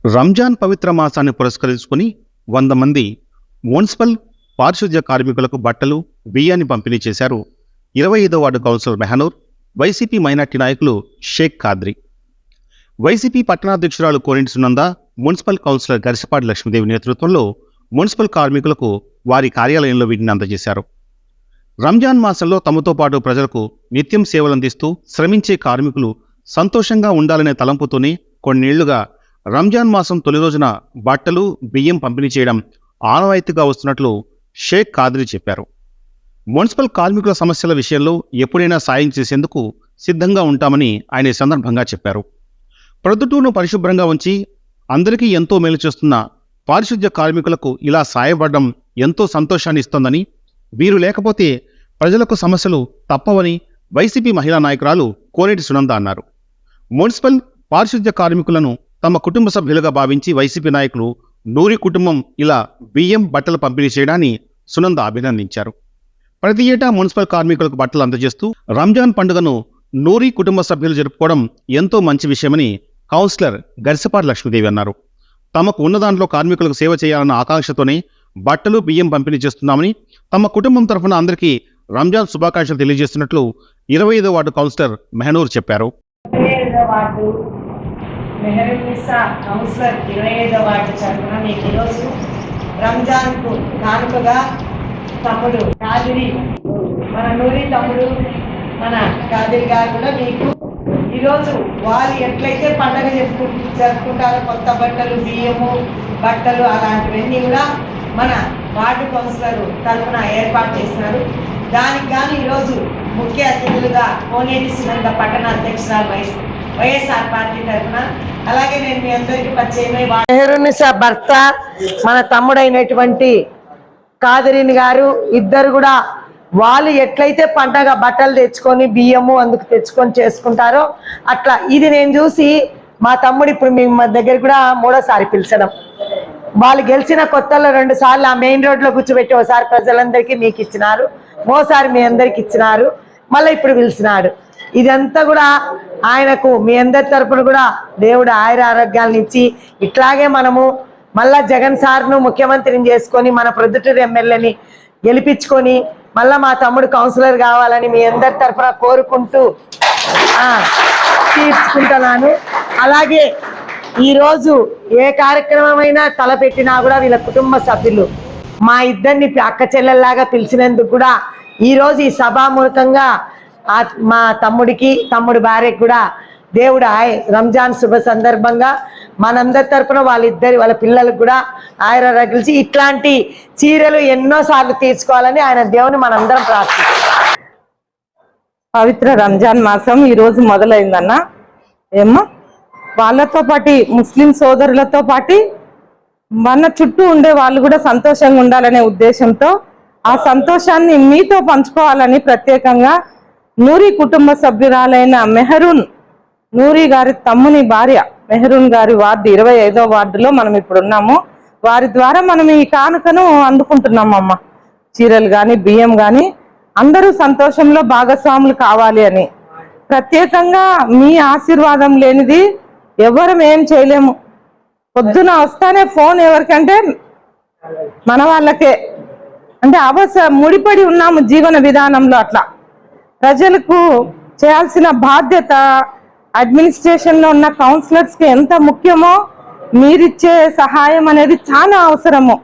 రంజాన్ పవిత్ర మాసాన్ని పురస్కరించుకుని 100 మంది మున్సిపల్ పారిశుధ్య కార్మికులకు బట్టలు, బియ్యాన్ని పంపిణీ చేశారు 25వ వార్డు కౌన్సిలర్ మెహనూర్, వైసీపీ మైనార్టీ నాయకులు షేక్ ఖాద్రి. వైసీపీ పట్టణాధ్యక్షురాలు కోనేటి సునంద, మున్సిపల్ కౌన్సిలర్ గరిసపాటి లక్ష్మీదేవి నేతృత్వంలో మున్సిపల్ కార్మికులకు వారి కార్యాలయంలో వీటిని అందజేశారు. రంజాన్ మాసంలో తమతో పాటు ప్రజలకు నిత్యం సేవలందిస్తూ శ్రమించే కార్మికులు సంతోషంగా ఉండాలనే తలంపుతోనే కొన్నేళ్లుగా రంజాన్ మాసం తొలి రోజున బట్టలు, బియ్యం పంపిణీ చేయడం ఆనవాయితీగా వస్తున్నట్లు షేక్ ఖాద్రి చెప్పారు. మున్సిపల్ కార్మికుల సమస్యల విషయంలో ఎప్పుడైనా సాయం చేసేందుకు సిద్ధంగా ఉంటామని ఆయన ఈ సందర్భంగా చెప్పారు. ప్రొద్దుటూరును పరిశుభ్రంగా ఉంచి అందరికీ ఎంతో మేలు చేస్తున్న పారిశుధ్య కార్మికులకు ఇలా సాయపడడం ఎంతో సంతోషాన్ని ఇస్తోందని, వీరు లేకపోతే ప్రజలకు సమస్యలు తప్పవని వైసీపీ మహిళా నాయకురాలు కోనేటి సునంద అన్నారు. మున్సిపల్ పారిశుధ్య కార్మికులను తమ కుటుంబ సభ్యులుగా భావించి వైసీపీ నాయకులు నూరి కుటుంబం ఇలా బియ్యం, బట్టలు పంపిణీ చేయడాన్ని సునంద అభినందించారు. ప్రతి ఏటా మున్సిపల్ కార్మికులకు బట్టలు అందజేస్తూ రంజాన్ పండుగను నూరి కుటుంబ సభ్యులు జరుపుకోవడం ఎంతో మంచి విషయమని కౌన్సిలర్ గరిసపాటి లక్ష్మీదేవి అన్నారు. తమకు ఉన్న దాంట్లో కార్మికులకు సేవ చేయాలన్న ఆకాంక్షతోనే బట్టలు, బియ్యం పంపిణీ చేస్తున్నామని, తమ కుటుంబం తరఫున అందరికీ రంజాన్ శుభాకాంక్షలు తెలియజేస్తున్నట్లు 25వ వార్డు కౌన్సిలర్ మెహనూర్ చెప్పారు. మెహరున్నిసా కౌన్సిలర్ 25వ వార్డు తరఫున మీకు ఈరోజు రంజాన్కు కానుకగా తమ్ముడు కాదిరి, మన నూరి తమ్ముడు మన కాదిరి గారు కూడా మీకు ఈరోజు వాళ్ళు ఎట్లయితే పండగ జరుపుకుంటారో కొత్త బట్టలు, బియ్యము, బట్టలు అలాంటివన్నీ కూడా మన వార్డు కౌన్సిలర్ తరఫున ఏర్పాటు చేస్తున్నారు. దానికి గాను ఈరోజు ముఖ్య అతిథులుగా కోనేటి సునంద పట్టణ అధ్యక్షురాలు వైఎస్ఆర్ పార్టీ తరఫున, అలాగే నేను మీ అందరికీ పరిచయమై మెహరున్నిసా భర్త మన తమ్ముడైనటువంటి కాదిరిని గారు ఇద్దరు కూడా వాళ్ళు ఎట్లయితే పండగ బట్టలు తెచ్చుకొని బియ్యము అందుకు తెచ్చుకొని చేసుకుంటారో అట్లా ఇది నేను చూసి మా తమ్ముడు ఇప్పుడు మీ దగ్గర కూడా 3వ పిలిచడం. వాళ్ళు గెలిచిన కొత్తలో 2 సార్లు ఆ మెయిన్ రోడ్లో కూర్చోబెట్టి ఒకసారి ప్రజలందరికీ మీకు ఇచ్చినారు, మోసారి మీ అందరికి ఇచ్చినారు, మళ్ళీ ఇప్పుడు పిలిచినాడు. ఇదంతా కూడా ఆయనకు మీ అందరి తరపున కూడా దేవుడు ఆయుర ఆరోగ్యాలను ఇచ్చి ఇట్లాగే మనము మళ్ళా జగన్ సార్ను ముఖ్యమంత్రిని చేసుకొని మన ప్రొద్దుటూరు ఎమ్మెల్యేని గెలిపించుకొని మళ్ళా మా తమ్ముడు కౌన్సిలర్ కావాలని మీ అందరి తరపున కోరుకుంటూ తీర్చుకుంటున్నాను. అలాగే ఈరోజు ఏ కార్యక్రమమైనా తలపెట్టినా కూడా వీళ్ళ కుటుంబ సభ్యులు మా ఇద్దరిని అక్క చెల్లెల్లాగా పిలిచినందుకు కూడా ఈరోజు ఈ సభామూలకంగా మా తమ్ముడి భార్యకు కూడా దేవుడు రంజాన్ శుభ సందర్భంగా మనందరి తరపున వాళ్ళ పిల్లలకు కూడా ఆయన రగిల్చి ఇట్లాంటి చీరలు ఎన్నోసార్లు తీర్చుకోవాలని ఆయన దేవుని మనందరం ప్రార్థిస్తాం. పవిత్ర రంజాన్ మాసం ఈరోజు మొదలైందన్న. ఏమో వాళ్ళతో పాటు ముస్లిం సోదరులతో పాటు మన చుట్టూ ఉండే వాళ్ళు కూడా సంతోషంగా ఉండాలనే ఉద్దేశంతో ఆ సంతోషాన్ని మీతో పంచుకోవాలని ప్రత్యేకంగా నూరి కుటుంబ సభ్యురాలైన మెహరూన్, నూరి గారి తమ్ముని భార్య మెహరూన్ గారి వార్డు 25వ వార్డులో మనం ఇప్పుడు ఉన్నాము. వారి ద్వారా మనం ఈ కానుకను అందుకుంటున్నాము. అమ్మ చీరలు కానీ బియ్యం కానీ అందరూ సంతోషంలో భాగస్వాములు కావాలి అని ప్రత్యేకంగా మీ ఆశీర్వాదం లేనిది ఎవరం ఏం చేయలేము. పొద్దున వస్తానే ఫోన్ ఎవరికంటే మన వాళ్ళకే, అంటే ముడిపడి ఉన్నాము జీవన విధానంలో. అట్లా ప్రజలకు చేయాల్సిన బాధ్యత అడ్మినిస్ట్రేషన్లో ఉన్న కౌన్సిలర్స్కి ఎంత ముఖ్యమో మీరిచ్చే సహాయం అనేది చాలా అవసరము.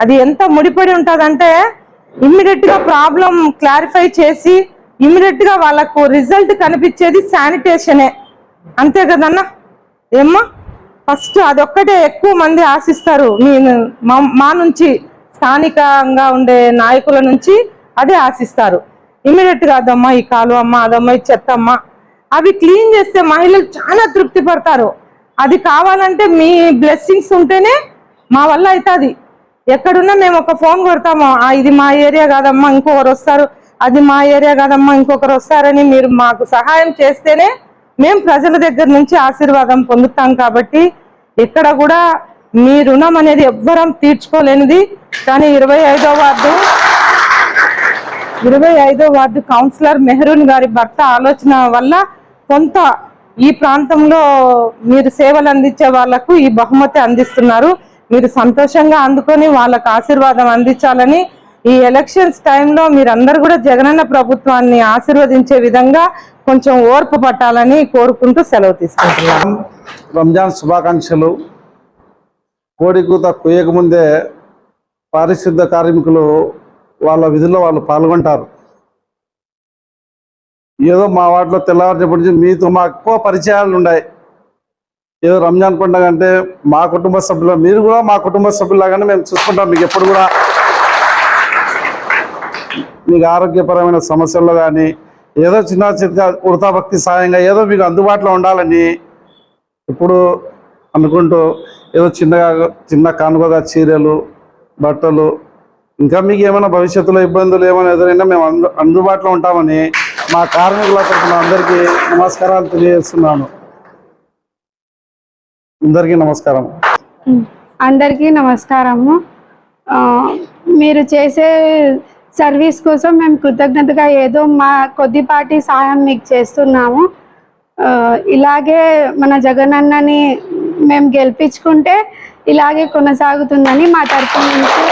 అది ఎంత ముడిపడి ఉంటుందంటే ఇమ్మీడియట్గా ప్రాబ్లం క్లారిఫై చేసి ఇమ్మీడియట్గా వాళ్ళకు రిజల్ట్ కనిపించేది శానిటేషనే. అంతే కదన్న ఏమ్మా? ఫస్ట్ అదొక్కటే ఎక్కువ మంది ఆశిస్తారు. మా నుంచి స్థానికంగా ఉండే నాయకుల నుంచి అదే ఆశిస్తారు. ఇమ్మీడియట్గా అదమ్మా ఈ కాలు అమ్మ, అదమ్మా ఈ చెత్తమ్మ, అవి క్లీన్ చేస్తే మహిళలు చాలా తృప్తి పడతారు. అది కావాలంటే మీ బ్లెస్సింగ్స్ ఉంటేనే మా వల్ల అవుతుంది. ఎక్కడున్నా మేము ఒక ఫోన్ కొడతాము, ఇది మా ఏరియా కాదమ్మా ఇంకొకరు వస్తారు, అది మా ఏరియా కాదమ్మా ఇంకొకరు వస్తారని మీరు మాకు సహాయం చేస్తేనే మేము ప్రజల దగ్గర నుంచి ఆశీర్వాదం పొందుతాం. కాబట్టి ఇక్కడ కూడా మీ రుణం అనేది ఎవ్వరం తీర్చుకోలేనిది. కానీ 25వ వార్డు కౌన్సిలర్ మెహరూన్ గారి భర్త ఆలోచన వల్ల కొంత ఈ ప్రాంతంలో మీరు సేవలు అందించే వాళ్లకు ఈ బహుమతి అందిస్తున్నారు. మీరు సంతోషంగా అందుకొని వాళ్ళకు ఆశీర్వాదం అందించాలని, ఈ ఎలక్షన్స్ టైంలో మీరందరూ కూడా జగనన్న ప్రభుత్వాన్ని ఆశీర్వదించే విధంగా కొంచెం ఓర్పు పట్టాలని కోరుకుంటూ సెలవు తీసుకుంటున్నాను. రంజాన్ శుభాకాంక్షలు. కోడికూత కొయ్యకముందే పారిశుద్ధ కార్మికులు వాళ్ళ విధుల్లో వాళ్ళు పాల్గొంటారు. ఏదో మా వాటిలో తెల్లవారుజాము నుంచి మీతో మా ఎక్కువ పరిచయాలు ఉన్నాయి. ఏదో రంజాన్ పండుగ అంటే మా కుటుంబ సభ్యులు, మీరు కూడా మా కుటుంబ సభ్యులాగానే మేము చూసుకుంటాం. మీకు ఎప్పుడు కూడా మీకు ఆరోగ్యపరమైన సమస్యల్లో కానీ ఏదో చిన్న చిన్న ఉడతా భక్తి సాయంగా ఏదో మీకు అందుబాటులో ఉండాలని ఇప్పుడు అనుకుంటూ ఏదో చిన్న కానుకగా చీరలు, బట్టలు, ఇంకా మీకు ఏమైనా భవిష్యత్తులో ఇబ్బందులు ఏమైనా ఎదురైనా మేము అందుబాటులో ఉంటామని మా కార్మికుల తరఫున అందరికీ నమస్కారాలు తెలియజేస్తున్నాను. అందరికీ నమస్కారం. అందరికీ నమస్కారము. మీరు చేసే సర్వీస్ కోసం మేము కృతజ్ఞతగా ఏదో మా కొద్దిపాటి సాయం మీకు చేస్తున్నాము. ఇలాగే మన జగనన్నని మేము గెలిపించుకుంటే ఇలాగే కొనసాగుతుందని మా తరఫు నుంచి